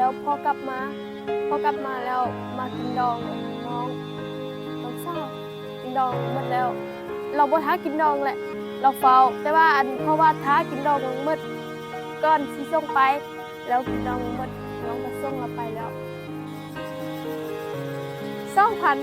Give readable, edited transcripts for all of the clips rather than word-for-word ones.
แล้วพอกลับมาแล้วมากินดองน้องสาวกินดองหมดแล้ว เราบ่ท้ากินดองแหละเราเฝ้าแต่ว่าเพราะว่าท้ากินดองหมดก่อนสิส่งไปแล้วกินดองหมดน้องก็ส่งเราไปแล้ว2,000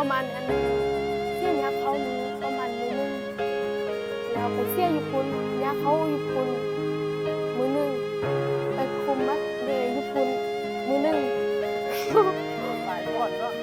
ประมาณเสี่ยยักษ์เขานี้ประมาณมื้อนึงแล้วไปเสี่ยญี่ปุ่นยักษ์เขาญี่ปุ่นมื้อนึงไปคุมมัดเดย์ญี่ปุ่นมื้อนึงหลายคนเนาะ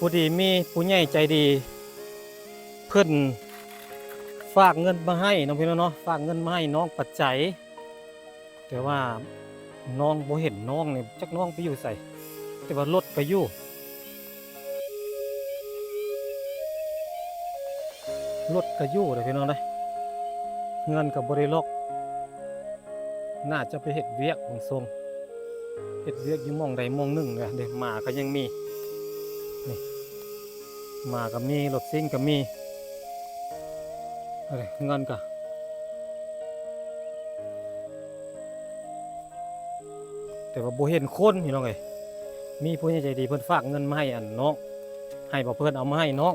ผู้ดีมีผู้ใหญ่ใจดีเพิ่นฝากเงินมาให้น้องพี่น้องเนาะฝากเงินมาให้น้องปัจจัยแต่ว่าน้องบ่เห็นน้องนี่จักน้องไปอยู่ใส่แต่ว่ารถไปอยู่รถก็อยู่เด้อพี่น้องเด้อเงินก็บ่ได้ล็อกน่าจะไปเฮ็ดเวียกของทรงเฮ็ดเวียกอยู่หม้องใดหม้องหนึ่งเนี่ยเด้หมาก็ยังมีนี่มาก็มีรถซิ่งก็มีอะไรเงินก็แต่ว่าบ่เห็นคนพี่น้องเอ้ยมีผู้ใหญ่ใจดีเพิ่นฝากเงินมาให้อันน้องให้บ่เพิ่นเอามาให้น้อง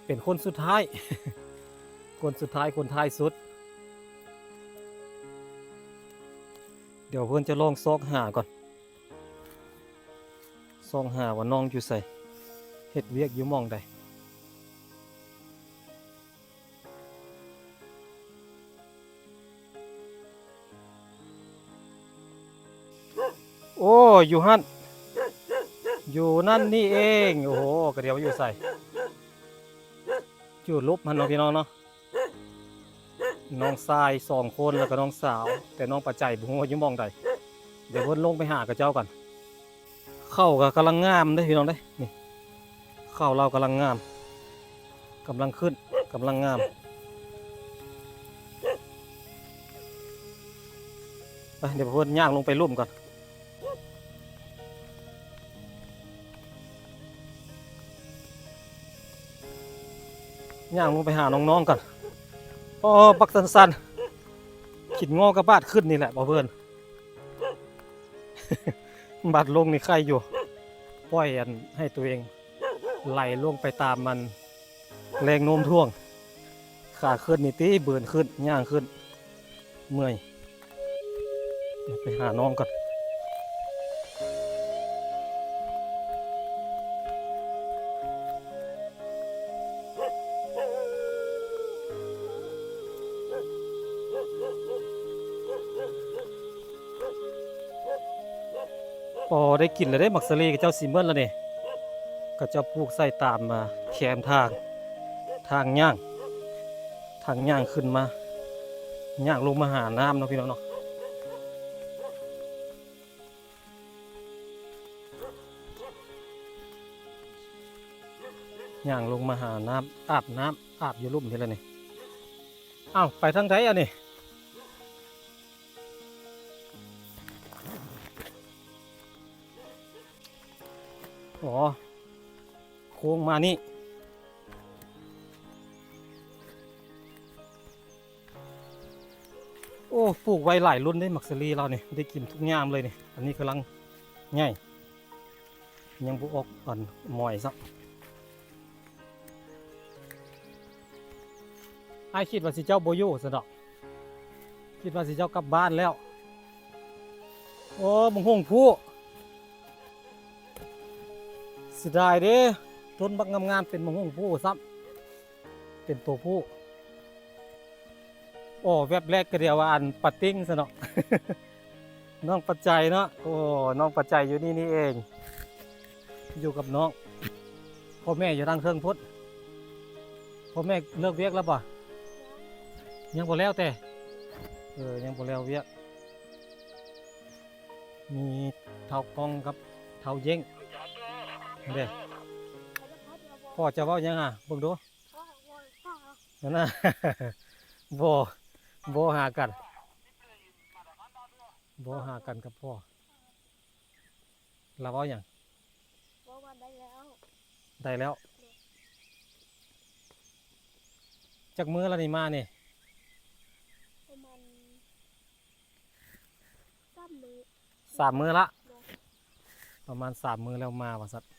เป็นคนสุดท้าย คนสุดท้ายคนท้ายสุดเดี๋ยวเพิ่นจะลองซอกหาก่อนซองหาว่าน้องอยู่ใส่เฮ็ดเวียกอยู่หม้องใดโอ้อยู่หั่นอยู่นั่นนี่เองโอ้โหก็เดี๋ยวอยู่ใส่อยู่ลบมันเนาะพี่น้องเนาะน้องชาย2 คนแล้วก็น้องสาวแต่น้องปัจจัยบ่ฮู้ว่าอยู่หม้องใดเดี๋ยวเพิ่นลงไปหากับเจ้ากันเข้าก็กำลังงามเด้พี่น้องเด้นี่เข้าเรากำลังงามกำลังขึ้นกำลังงามไปเดี๋ยวเพิ่นย่างลงไปลุ่มก่อนย่างลงไปหาน้องๆก่อนอ๋อบักสันๆขิดงอกระบาดขึ้นนี่แหละบ่เพิ่น บาดลงนี่ใครอยู่ปล่อยให้ตัวเองไหลลงไปตามมันแรงโน้มถ่วงขาขึ้นนี่ตีเบือนขึ้นย่างขึ้นเมื่อยไปหาน้องก่อน พอได้กินแล้วได้มักสลีกับเจ้าซีเมนแล้วนี่ก็เจ้าปลูกใส่ตามมาแคมทางย่างขึ้นมาย่างลงมาหาน้ำเนาะพี่น้องเนาะย่างลงมาหาน้ำอาบอยู่ลุ่มทีละนี่อ้าวไปทางไหนอ่ะนี่อ๋อโค้งมานี่โอ้ปลูกไว้หลายรุ่นได้มักสลีเราเนี่ยได้กินทุกยามเลยเนี่ยอันนี้กำลังง่ายยังบุออกอ่อนหมอยซะไอคิดว่าสิเจ้าโบโย่สะดอกคิดว่าสิเจ้ากลับบ้านแล้วโอ้บังหงผู้เสียดายเด้ต้นบักงามๆเป็นบังหงผู้ซ้ำเป็นตัวผู้โอ้แวบแรกก็เดียวว่าอันปัดติ้งสะดอก น้องปัจจัยเนาะโอ้น้องปัจจัยอยู่นี่เองอยู่กับน้องพ่อแม่อยู่ทางเทิงพุทธพ่อแม่เลิกเวียกแล้วป่ะยังบ่แล้วแต่ยังบ่แล้วเวียกมีเท่ากองกับเท่าเย้งเด้พ่อจะเว้ายังอ่ะเบิ่งดูนั่นน่ะ บ่หากันกับพ่อเราเว้าหยังว่าได้แล้ว ได้แล้วจักมื้อละนี่มานี่ ประมาณ3 มื้อ 3 มื้อละประมาณ3 มื้อแล้วมาว่าสัตว์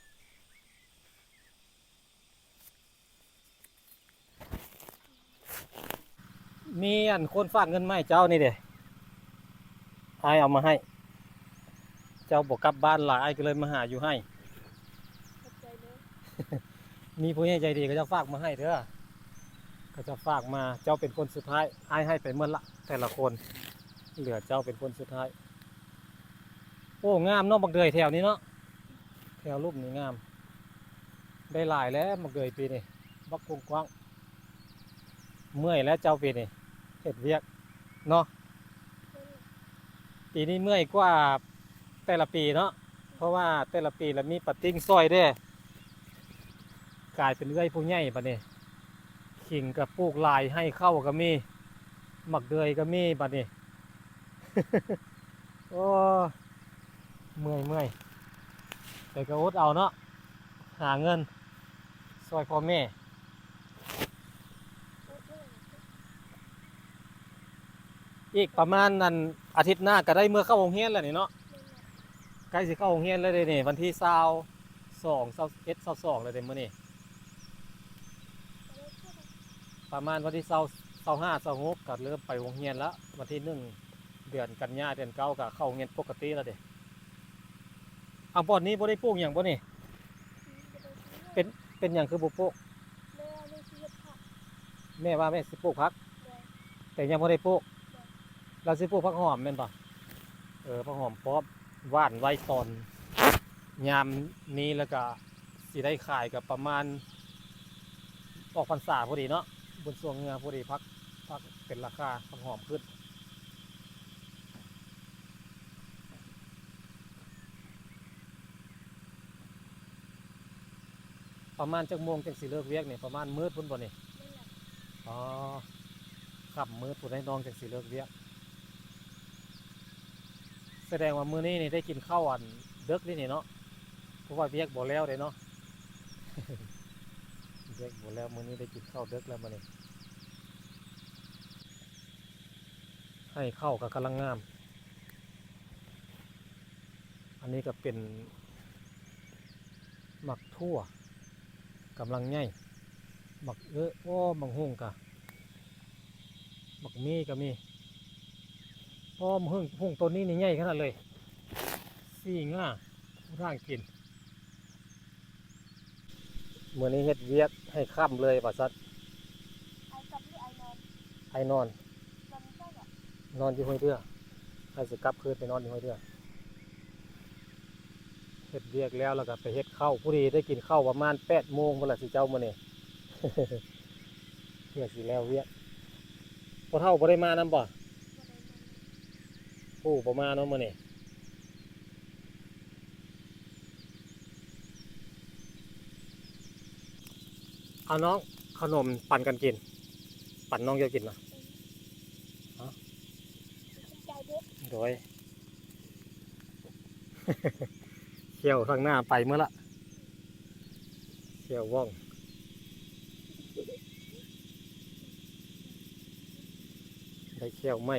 มีอันคนฝากเงินมาให้เจ้านี่เด้อ้ายเอามาให้เจ้าบอกกลับบ้านหลายอ้ายก็เลยมาหาอยู่ให้ ขอบใจเด้อ มีผู้ใหญ่ใจดีก็จะฝากมาให้เด้อก็จะฝากมาเจ้าเป็นคนสุดท้ายอ้ายให้ไปเมื่อละแต่ละคนเหลือเจ้าเป็นคนสุดท้ายโอ้งามเนาะบักเดยแถวนี้เนาะแถวรูปนี้งามได้หลายแล้วบักเดยปีนี้บักกว้างเมื่อยแล้วเจ้าปีนี้เฮ็ดเวียกเนาะปีนี้เมื่อยกว่าแต่ละปีเนาะเพราะว่าแต่ละปีแล้วมีปัดติ้งซอยเด้กลายเป็นเอื้อยผู้ใหญ่บัดนี้ขิงกับปลูกลายให้เข้าก็มีหมักเดือยก็มีบัดนี้ โอ้เมื่อยแต่ก็อดเอาเนาะหาเงินซอยพ่อแม่อีกประมาณนั้นอาทิตย์หน้าก็ได้เมื่อเข้าโรงเรียนแล้วนี่เนาะใกล้สิเข้าโรงเรียนแล้วเด้นี่วันที่22แล้วเด้มื้อนี้ประมาณวันที่25 26ก็เริ่มไปโรงเรียนแล้ววันที่1 เดือนกันยายนเดือน9ก็เข้าโรงเรียนปกติแล้วเด้เอาบ่อนนี้บ่ได้ปลูกหยังบ่นี่เป็นหยังคือบ่ปลูกแม่ว่าแม่สิปลูกผักแต่ยังบ่ได้ปลูกเราสิปลูกผักหอมแม่นบ่ผักหอมพร้อมหว่านไว้ตอนยามนี้แล้วก็สิได้ขายกับประมาณออกพรรษาพอดีเนาะบนช่วงเงือพอดีพักเป็นราคาผักหอมขึ้นประมาณจักโมงจังสิเลิกเวียกนี่ประมาณมืดพุ่นบ่นี่อ๋อขับมืดพุ่นให้น้องจังสิเลิกเวียกแสดงว่ามื้อนี้นี่ได้กินข้าวอันเดึกนี่เนาะเพราะว่าเวียกบ่แล้วเด้เนาะ เวียกบ่แล้วมื้อนี้ได้กินข้าวเดึกแล้วมื้อนี้ให้ข้าวก็กำลังงามอันนี้ก็เป็นหมักทั่วกำลังใหญ่หมักโอ้หมักหุ่งกะหมักมีก็มีโอ้หมักหุ่งต้นนี้นี่ใหญ่ขนาดเลยสี่ง่าร่างกินเมื่อนี้เฮ็ดเวียกให้ค่ำเลยป่ะซัด ไอ้กับหรือไอ้นอน ไอ้นอน มันใช่เหรอน อนอยู่ห้วยเรือไอ้สิกลับคืนไปนอนอยู่ห้วยเรือ ฮ็ดเวียกแล้วก็ไปเฮ็ดข้าวผู้ดีได้กินข้าวประมาณ8 โมงพุ่นล่ะสิเจ้ามื้อนี้ เพื่อสิแล้วเวียกพ่อเฒ่าบ่ได้มานำบ่โอ้บ่มาเนาะมื้อนี้เอาน้องขนมปั่นกันกิน ปั่นน้องจะกินนะโดย เขี่ยวข้างหน้าไปเมื่อละเขี่ยวว่องได้เขี่ยวไหม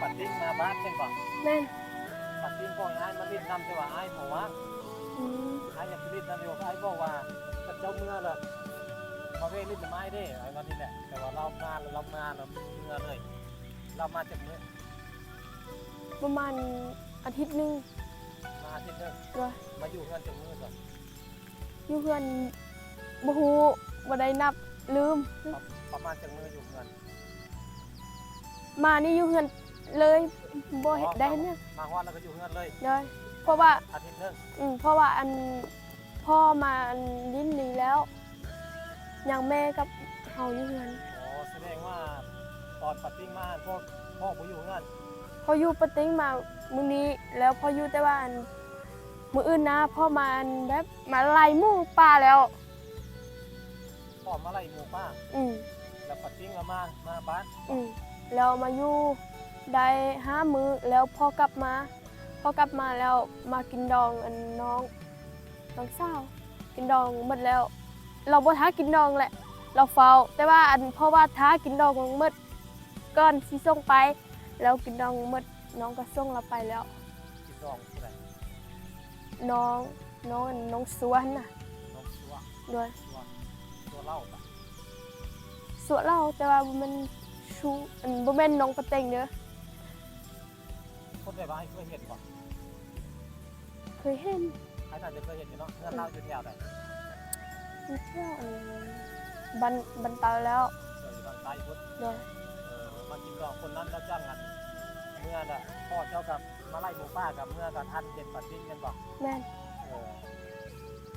ปัดติ้งมาบ้านเป็นก่อน แม่น ปัดติ้งพ่อไอ้มาลิ้นนำแต่ว่าไอ้บอกว่า อืม ไอ้อยากลิ้นนำแต่ว่าไอ้บอกว่าถ้าเจ้าเมื่อละเขาเรียกลิ้นจะไม้ได้ไอ้วันนี้แหละแต่ว่าเรามาเราเมื่อเลยเรามาจากเมื่อ ประมาณอาทิตย์หนึง มาอาที่เดิม เลย มาอยู่กันจากเมื่อก่อน อยู่เพื่อนบ่ฮู้บ่ได้นับลืม ประมาณจากเมื่ออยู่เงิน มานี่อยู่เพื่อนเลยบ่เฮ็ดได้เนี่ย มาว่าแล้วก็อยู่เงินเลย เลยเพราะว่า อาทิตย์นึง เพราะว่าอันพ่อมาอันลิ้นนี้แล้วอย่างแม่กับเฮาอยู่เพื่อน อ๋อแสดงว่าตอนปัดติ้งมาพ่อผมอยู่เงิน พออยู่ปะติ้งมามื้อนี้แล้วพออยู่แต่ว่าอันมื้ออื่นนะพ่อมาอันแบบมาไล่หมู่ป่าแล้ว พ่อมาไล่หมู่ป้า อืม แล้วปัดติ้งเรามาบ้าน แล้วมาอยู่ได้5 มื้อแล้วพอกลับมาแล้วมากินดองอันน้องสาวกินดองหมดแล้ว เราบ่ท้ากินดองแหละ เราเฝ้าแต่ว่าอันเพราะว่าท้ากินดองหมดก่อนสิส่งไป แล้วกินดองหมดน้องก็ส่งเราไปแล้ว กินดองที่ไหน น้องสวนน่ะ น้องสัว ด้วย ตัวเล่าปะ สวนเราแต่ว่ามันชูอันบ่แม่นน้องปะเต็งเด้อ คนได้บ้านเคยเห็นป่ะ เคยเห็น ใครน่าจะเคยเห็นอยู่เนาะเงื่อนเล่าอยู่แถวไหน อยู่เที่ยวอันบันเตาแล้ว อยู่ทางใต้พุทธ ด้วย มากินดองคนนั้นแล้วจ้างกันเมื่อน่ะพ่อเจ้ากับมาไล่หมู่ป้ากับเมื่อกับท่านเห็นปัดติ้งกันป่ะ แม่น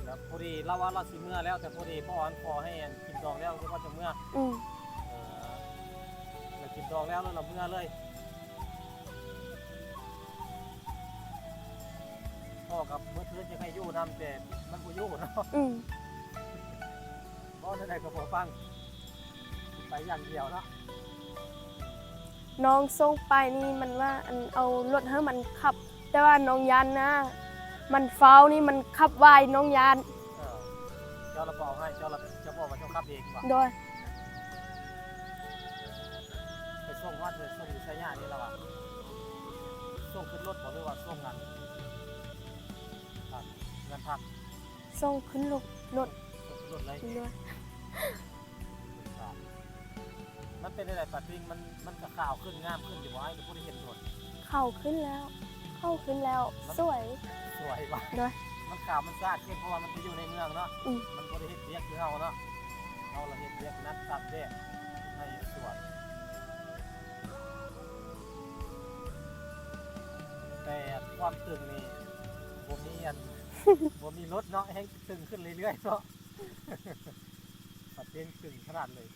แล้วพอดีเราว่าเราสิเมื่อแล้วแต่พอดีพ่ออันพอให้กินดองแล้วคือว่าจะเมื่อ อืม เรากินดองแล้วเราเมื่อเลยพ่อกับเมื่อคืนยังให้อยู่นำแต่มันบ่อยู่เนาะ อืม พ่อได้ก็พอฟังไปอย่างเดียวเนาะ น้องส่งไปนี่มันว่าอันเอารถให้มันขับ แต่ว่าน้องยานนะมันเฝ้านี่มันขับไวน้องยาน เจ้าเราบอกให้เจ้าบอกว่าเจ้าขับเองป่ะ โดย ไปส่งวัดเลยส่งอยู่ชัยนาทนี่แล้วอ่ะส่งขึ้นรถบอกเลยว่าส่งงานพัก ส่งขึ้นรถ ส่งขึ้นรถเลย ด้วย มันเป็นอะไรปัดปิ้งมันกระข่าวขึ้นงามขึ้นอยู่ว่าไอ้ผู้ที่เห็นรถ เข้าขึ้นแล้ว สวย สวยป่ะ ด้วย มันข่าวมันสะอาดขึ้นเพราะว่ามันไปอยู่ในเมืองเนาะ อืม มันบริเฮ็ดเรียกคือเราเนาะเราเฮ็ดเรียกนัดตัดแดดให้สวยแต่ความตึงนี่ผมมีผมมีรถเนาะให้ตึงขึ้นเรื่อยๆเนาะปัดเต้นตึงขนาดเลย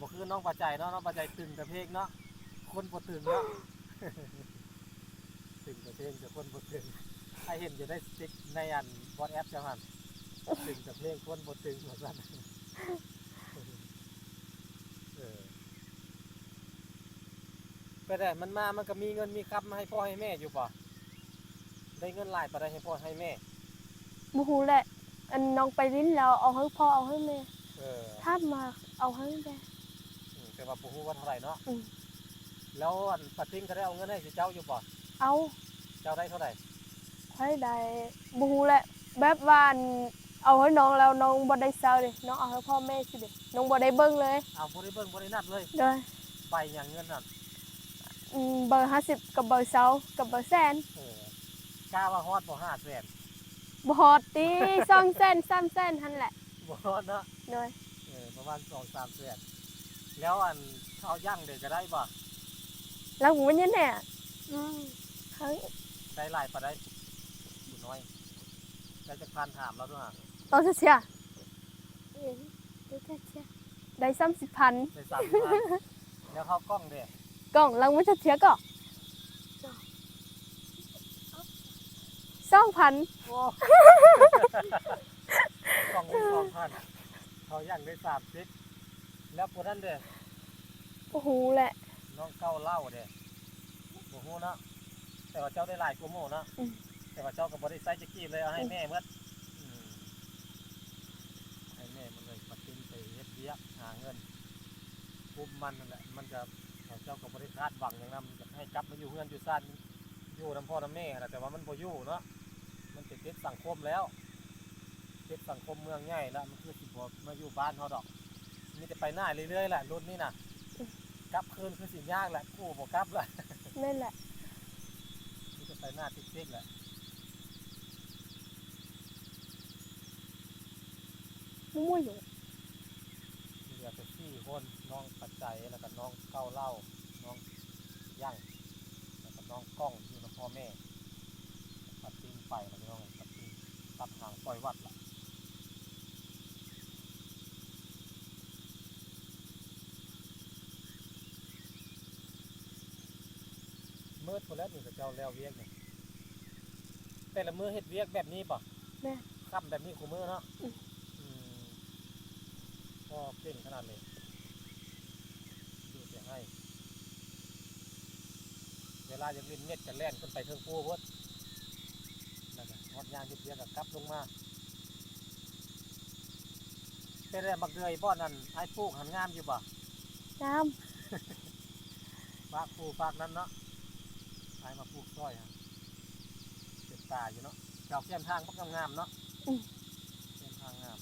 บ่คือน้องปลาใจเนาะน้องปลาใจตึงแต่เพลงเนาะคนบ่ตึงเนาะ ตึงแต่เพลงแต่คนบ่ตึงใครเห็นอยู่ได้สติ๊กในอัน WhatsApp จังหั่นตึงแต่เพลงคนบ่ตึงว่าซั่น ไปได้มันมามันก็มีเงินมีคำมาให้พ่อให้แม่อยู่ป่ะได้เงินหลายปะได้ให้พ่อให้แม่ บ่ฮู้แหละอันน้องไปลิ้นแล้วเอาให้พ่อเอาให้แม่ เออ ถ้ามาเอาให้แม่ แต่ว่าปู่ฮู้ว่าเท่าไหร่เนาะ อืม แล้วอันป้าติ้งก็ได้เอาเงินให้สิเจ้าอยู่ป่ะ เอา เจ้าได้เท่าไหร่ ให้ได้บ่ฮู้แหละแบบว่าอันเอาให้น้องแล้วน้องบ่ได้เซาเด้น้องเอาให้พ่อแม่สิเด้น้องบ่ได้เบิ่งเลย เอาบ่ได้เบิ่งบ่ได้นับเลย เด้อ ใบหยังเงินนั่น เบอร์50กับเบอร์20กับเบอร์แสน กล้าว่าฮอดบ่5แสน บ่ฮอดติ2แสน3แสนหั่นแหละ บ่ฮอดเนาะ เด้อ ประมาณ 2-3 แสนแล้วอันข้าวย่างเด็กก็ได้บ่ แล้วหูมันยังแน่เฮ้ย ได้หลายปะได้ผู้น้อยได้จักพันถามเราด้วยฮะ ตอนเสียได้30,000 ได้30,000แล้วเข้ากล้องเด้ กล่องลังมันจะเสียก็2,000 โอ้ กล่องละ2,000เขาย่างได้30แล้วผู้นั้นเด้ โอ้โหแหละ น้องเก้าเล่าเด้บ่ฮู้เนาะแต่ว่าเจ้าได้หลายกว่าหมู่เนาะแต่ว่าเจ้าก็บ่ได้ใส่จักกี้เลยเอาให้แม่หมดให้แม่มันเลยปัดทิ้งไปเฮ็ดเวียกหาเงินปุ๊บมันนั่นแหละมันจะเจ้าก็บ่ได้คาดหวังอย่างนั้นมันจะให้กลับมาอยู่เฮือนอยู่ซ่านอยู่นำพ่อนำแม่นั่นแหละแต่ว่ามันบ่อยู่เนาะมันเป็นเฮ็ดสังคมแล้วเฮ็ดสังคมเมืองใหญ่แล้วมันคือสิบ่มาอยู่บ้านเฮาดอกมีแต่ไปหน้าเรื่อยๆแหละรุ่นนี้น่ะกลับคืนคือสิยากแหละกู้บ่กลับล่ะ นั่นแหละ นี่จะไปหน้าติ๊กๆแหละ มั่วอยู่ เหลือแต่4คนน้องปัจจัยแล้วก็น้องเก้าเล่าน้องย่างแล้วก็น้องกล้องอยู่กับพ่อแม่ปัดติ้งไปแล้วน้องปัดติ้งตัดหางปล่อยวัดล่ะมืดหมดแล้วนี่ก็เจ้าแล้วเวียกนี่แต่ละมือเฮ็ดเวียกแบบนี้ป่ะ แม่ ค่ำแบบนี้คู่มือเนาะก็เก่งขนาดเลยดูเสียให้เวลาจะเล่นเน็ตจะแล่นขึ้นไปเทิงปูพดแล้วก็ฮอดยางเยอะๆกับกลับลงมาเป็นอะไรบักเดือยบ่อนั่นไอ้ปลูกหันงามอยู่ป่ะ น้ ฝากปลูกฝากนั้นเนาะไอ้มาปลูกซอยฮะเจ็บตาอยู่เนาะเจ้าเขียนทางบักงามๆเนาะเขียนทางงาม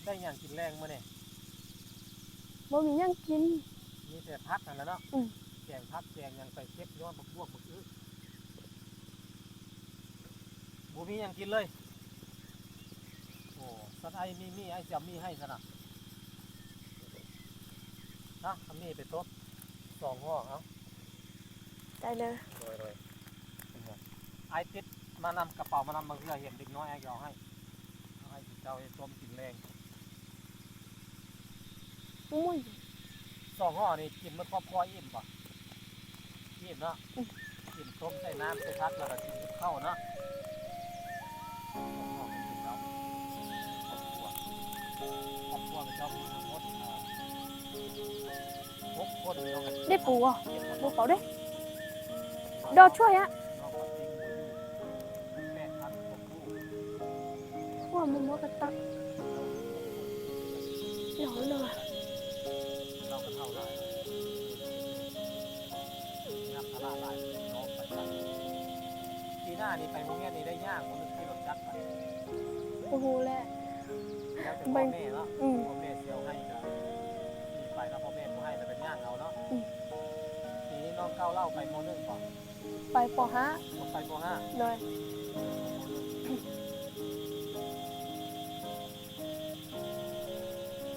ได้อย่างกินแรงมาเนี่ย ำบ่มีหยังกิน มีแต่พักนั่นแหละเนาะ อืม แกงพักแกงยังไปเก็บย้อนบักบวกบักอื้อบูมีหยังกินเลยโอ้สันไอมีไอจะมีให้ขนาดนะทำนี่ไปต้ม2 ห่อเอา ได้เลย เลยไอติดมานำกระเป๋ามานำมาเพื่อเห็นเด็กน้อยไอเอาให้เจ้าไอ้ต้มกินแรง มั่วอยู่ 2 ห่อนี่กินเมื่อครอบครัวอิ่มป่ะอิ่มเนาะกินต้มใส่น้ำใส่พักแล้วก็กินกับข้าวเนาะ2 ห่อก็อิ่มแล้วครอบครัวกับเจ้ามีทั้งหมด6 คนน้องกัน ได้ปูอ่ะ 7 คน บ่เขาเด้ดอดช่วยฮะ น้องปัดติ้งบ่อยู่8 พันกว่าคู่ ว่ามันบ่กระตักเดี๋ยวเลย เราก็เท่าไรนับพละหลายน้องไปจักปีหน้านี่ไปโรงเรียนนี่ได้ยากคนนึงที่รถจักรไป โอ้โหแหละ แล้วแต่พ่อแม่เนาะ อืม พ่อแม่เสียวให้ก็ขี่ไปแล้วพ่อแม่บ่ให้แล้วเป็นย่างเอาเนาะปีนี้น้องเก้าเล่าไปม.1ก่อน ไปป .5 ไปม.5 เลย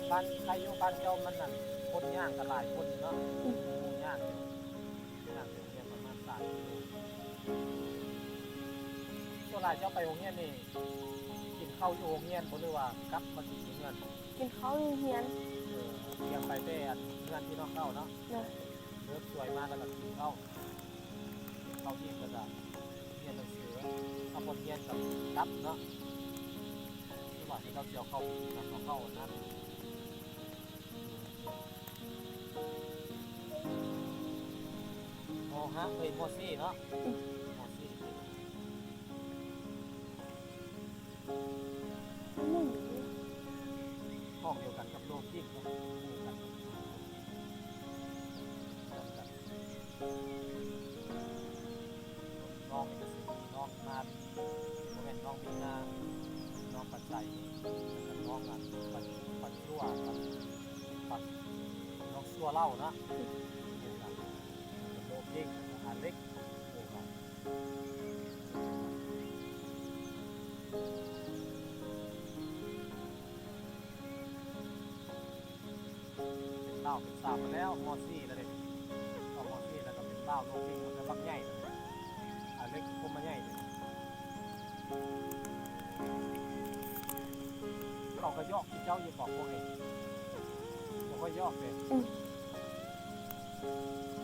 บ้านใครอยู่บ้านเจ้ามันนั่นคนย่างก็หลายคนเนาะย่างอยู่เรียนประมาณ3 กิโลตัวหลายเจ้าไปโรงเรียนนี่กิน เข้าอยู่โรงเรียนบ่หรือว่ากลับมากินอยู่เรือน กินข้าวอยู่เฮียน เตรียมไปแต่อันเรือนที่น้องเข้าเนาะ นะ เลิกสวยมากแล้วก็กินข้าวเย็นแล้วก็เรียนหนังสือถ้าบ่เรียนกับกลับเนาะคือว่าที่เราเกี่ยวเข้านั่นเข้านั่นมฮะมซี่เนาะมซี่ หมู่ ห้องเดียวกันกับโลกยิ่งเนาะน้องเป็นน้องนาแม่น้องมีนาน้องปัจจัยน้องปัดชั่วปัดน้องชั่วเล่านะโลกยิ่งอาหารเล็กเต้าเป็นสาวมาแล้วมอซี่แล้วเด็กต่อมอซี่แล้วก็เป็นเต้าโลกยิ่งมันจะบักใหญ่อาเล็กพวกมันใหญ่เลยเขาก็ยอกที่เจ้าอย่าบอกพวกนี้เขาก็ยอกเลย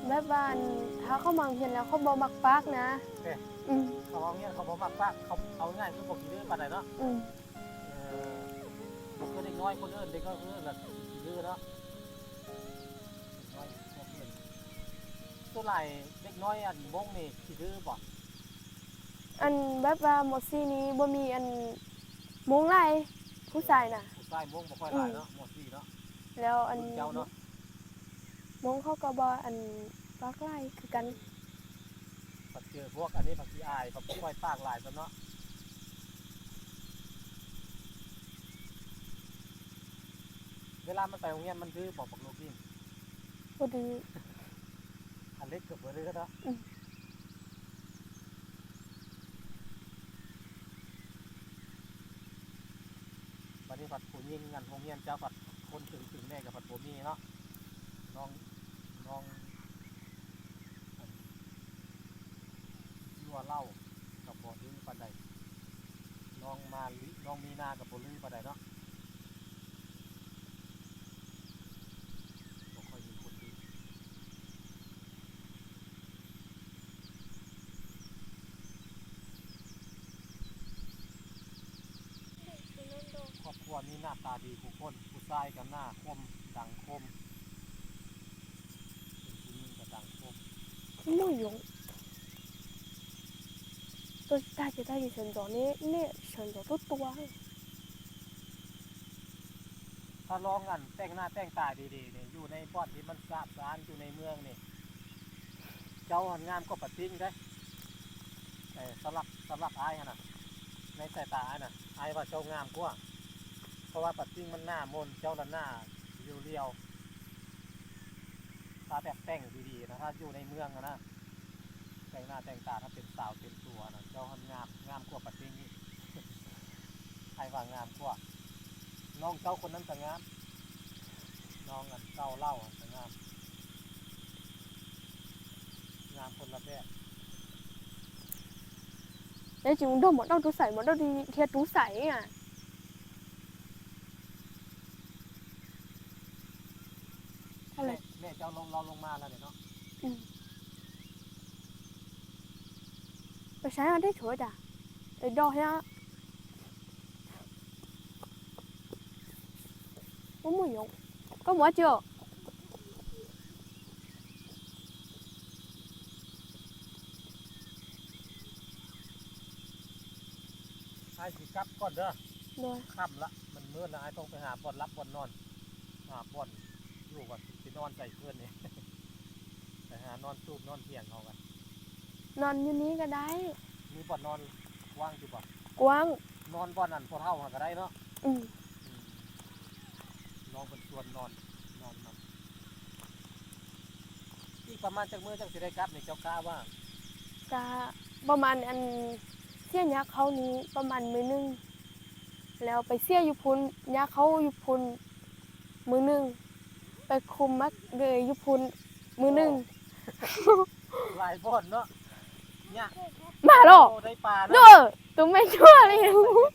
แบบว่าถ้าเขามาเฮียนแล้วเขาบ่มักปากนะ เขาเอาเนี่ยเขาบอกมักปะเขาเอาง่ายคือบอกกี่เดือนปานไหนเนาะบอกก็เด็กน้อยคนอื่นเด็กก็แบบกี่เดือนเนาะตัวไหนเด็กน้อยอันบงนี่กี่เดือนบ่ อันแบบว่าหมดซี่นี้บ่มีอันมงไล่ผู้ชายน่ะ ผู้ชายบงบ่ค่อยหลายเนาะหมดสี่เนาะ แล้วอัน เจ้าเนาะ มงเขาก็บ่อันปากไล่คือกัน ปัดเจอพวกอันนี้ปัดที่อายปัดพวกค่อยปากหลายซะเนาะเวลามันไปโรงเรียนมันดื้อบอกลูกนี่ บ่ดื้อ อันเล็กเกือบบ่ดื้อเนาะวันนี้ปัดผู้ยิงงานโรงเรียนเจ้าปัดคนถึงแม่กับปัดผมมีเนาะน้องยัวเล่ากับบ่ดื้อปานใดน้องมีนากับบ่ดื้อปานใดเนาะบ่ค่อยมีคนดื้อครอบครัวนี้หน้าตาดีผู้คนผู้ชายกับหน้าคมดังคมเป็นผู้หญิงกับดังคม 木勇。都大姐大姐成长呢成长都多。 ถ้าลองกันแต่งหน้าแต่งตาดีๆเนี่ยอยู่ในบ่อนที่มันสะอาดอยู่ในเมืองนี่เจ้าหันงามก็ปัดทิ้งได้สำหรับอายฮะนะในสายตาอายนะอายว่าเจ้างามกว่าเพราะว่าปัดทิ้งมันหน้ามนเจ้าละหน้าเรียวๆถ้าแบบแต่งดีๆนะถ้าอยู่ในเมืองนะแต่งหน้าแต่งตาถ้าเป็นสาวเป็นตัวนะเจ้าหันงามกว่าปัดทิ้งนี่ อายว่างามกว่าน้องเจ้าคนนั้นแต่งามน้องอันเจ้าเล่าแต่งามคนละแบบ Nếu chúng đâu một đâu tú sảy một đâu đi thiệt tú sảy à. แม่เจ้าเราลงมาแล้วเนาะ Rồi sáng ăn đấy chuối à? Để đo nha. Có mùi dụng. Có mùa chưa? ไอ้สิกลับก่อนเด้อ Rồi. ค่ำละมันมืดละไอ้ต้องไปหาบ่อนรับบ่อนนอนหาบ่อนอยู่ก่อนสินอนใส่เพื่อนนี่ ไปหานอนตูบนอนเที่ยงเอากัน Non như ní cái đấy. มีบ่อนนอนว่างอยู่บ่ Quang. นอนบ่อนนั่นพอเท่าหาก็ได้เนาะ Ừ. น้องเป็นชวนนอนมันอีกประมาณจักมื้อจังสิได้กลับนี่เจ้ากล้าว่า Cảประมาณอันเสี้ยยักษ์เขานี้ประมาณมื้อนึงแล้วไปเสี้ยอยู่พุนยักษ์เขาอยู่พุนมื้อนึงไปคุมมักเลยอยู่พุนมื้อนึง หลายบ่อนเนาะเนี่ย มาหรอ ได้ปลาเนาะ Nữa, tụi mày chua đi.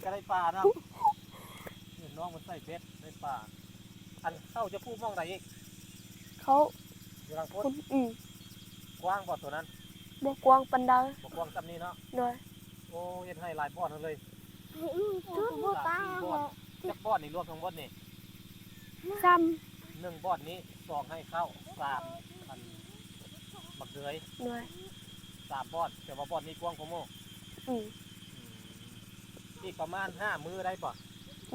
ก็ได้ปลาเนาะ น้องมันใส่เบ็ดในป่าอันเข้าจะพูดมองใดอีก เขา อยู่ทางโพด คุณกว้างบ่ตัวนั้น บ่กว้างปานใด บ่กว้างซ้ำนี้เนาะ โดย โอ้เฮ็ดให้หลายบ่อนเลย ชุด สามสี่บ่อนจักบ่อนนี่รวมทั้งหมดนี่ ซ้ 1บ่อนนี้2ให้เข้า3อันบักเดือย ำโดย 3บ่อนแต่ว่าบ่อนนี้กว้างกว่าโม อีกประมาณ5มื้อได้ป่ะ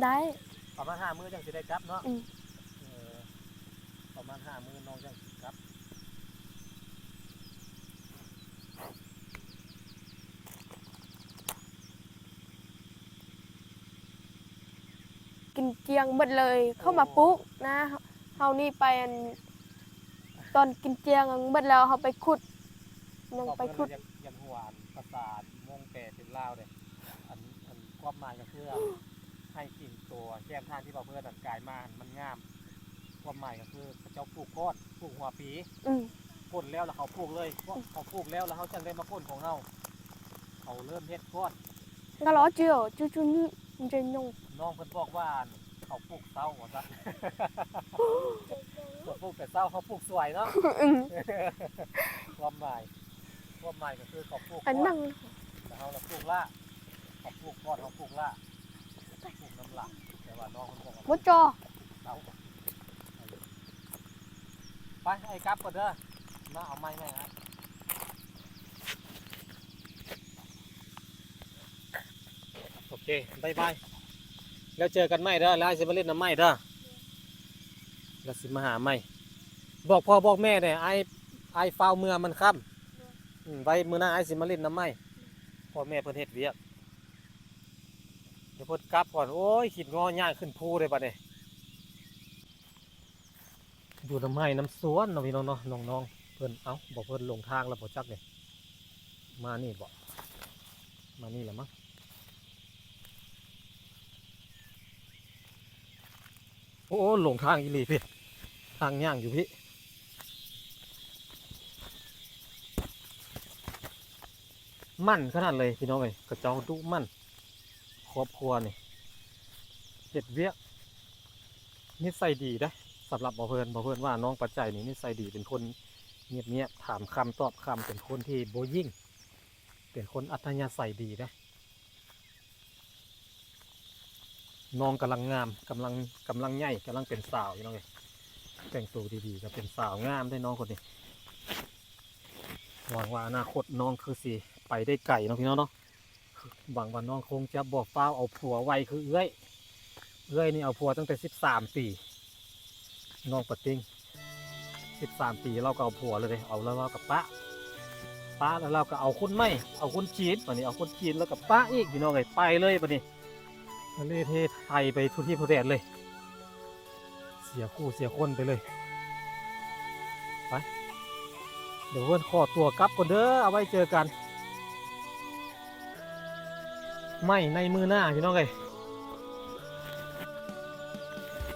ได้ ประมาณ5มื้อจังสิได้กลับเนาะ อืม เออประมาณ5มื้อน้องจังสิกลับ กินเจียงเบิดเลย เข้ามาปลุกนะเฮานี่ไปอันตอนกินเจียงอันเบิดแล้วเฮาไปขุดยังไปขุด ยังหวานภาษาโมงแปดเป็นลาวเด้อันความหมายก็คือให้กิ่งตัวแก้มทางที่เราเพื่อนกายมามันงาม ความหมายก็คือเขาเจ้าปลูกก้อนปลูกหัวปี อืม พ่นแล้วเขาปลูกเลยเพราะเขาปลูกแล้วเขาจังได้มาพ่นของเราเขาเริ่มเฮ็ดก้อน ngà ló chiều chú như trên nhung น้องเพิ่นบอกว่าเขาปลูกเศร้าว่าซะ เขาปลูกแต่เศร้าเขาปลูกสวยเนาะ ความหมายก็คือเขาปลูกก้อน ảnh năng แต่เขาปลูกล่าเขาปลูกก้อนเขาปลูกล่าปลูกน้ำหลักแต่ว่าน้องเพิ่นบอกว่า bố cho เศร้าไปไอ้กลับก่อนเด้อมาเอาไม้ไหมครับโอเคบายบายแล้วเจอกันใหม่เด้อแล้วสิมาเล่นน้ำไม้เด้อแล้วสิมาหาใหม่บอกพ่อบอกแม่เนี่ยไอ้ฟาวเมื่อมันค่ำไว้มื้อหน้าไอ้สิมาเล่นน้ำไม้พ่อแม่เพิ่นเฮ็ดเวียกเดี๋ยวเพิ่นกลับก่อนโอ้ยขีดงอย่างขึ้นภูเลยบัดนี้ดูน้ำไม้น้ำสวนเนาะพี่น้องเนาะน้องๆเพิ่นเอ้าบอกเพิ่นลงทางแล้วบ่จักเนี่ยมานี่บ่มานี่แหละมั้งโอ้หลงทางอีหลีพี่ทางย่างอยู่พี่มั่นขนาดเลยพี่น้องเอ้ยกระเจ้าดุมั่นครอบครัวนี่เฮ็ดเวียกนิสัยดีนะสำหรับบ่เพิ่นว่าน้องปัจจัยนี่นิสัยดีเป็นคนเงียบๆถามคำตอบคำเป็นคนที่โบยิ่งเป็นคนอัธยาศัยดีนะน้องกำลังงามกำลังใหญ่กำลังเป็นสาวอยู่น้องเอ้ยแต่งตัวดีๆก็เป็นสาวงามได้น้องคนนี้หวังว่าอนาคตน้องคือสิไปได้ไกลน้องพี่น้องเนาะหวังว่าน้องคงจะบอกฟ้าวเอาผัวไวคือเอื้อยนี่เอาผัวตั้งแต่13 ปีน้องปะติ้ง13 ปีเราก็เอาผัวเลยเอาแล้วเรากับป้าแล้วเราก็เอาคนไม่เอาคนจีนวันนี้เอาคนจีนแล้วกับป้าอีกพี่น้องเอ้ยไปเลยวันนี้ทะเลเทไทยไปทุกที่ทุกแดนเลย เสียคู่เสียคนไปเลยไปเดี๋ยวเพื่อนขอตัวกลับก่อนเด้อเอาไว้เจอกันไม่ในมือหน้าพี่น้องเอ้ย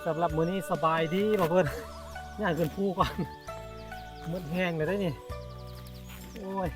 สำหรับมื้อนี้สบายดีบ่เพื่อนย่างขึ้นภูก่อนมืดแห้งเลยได้นี่โอ้ย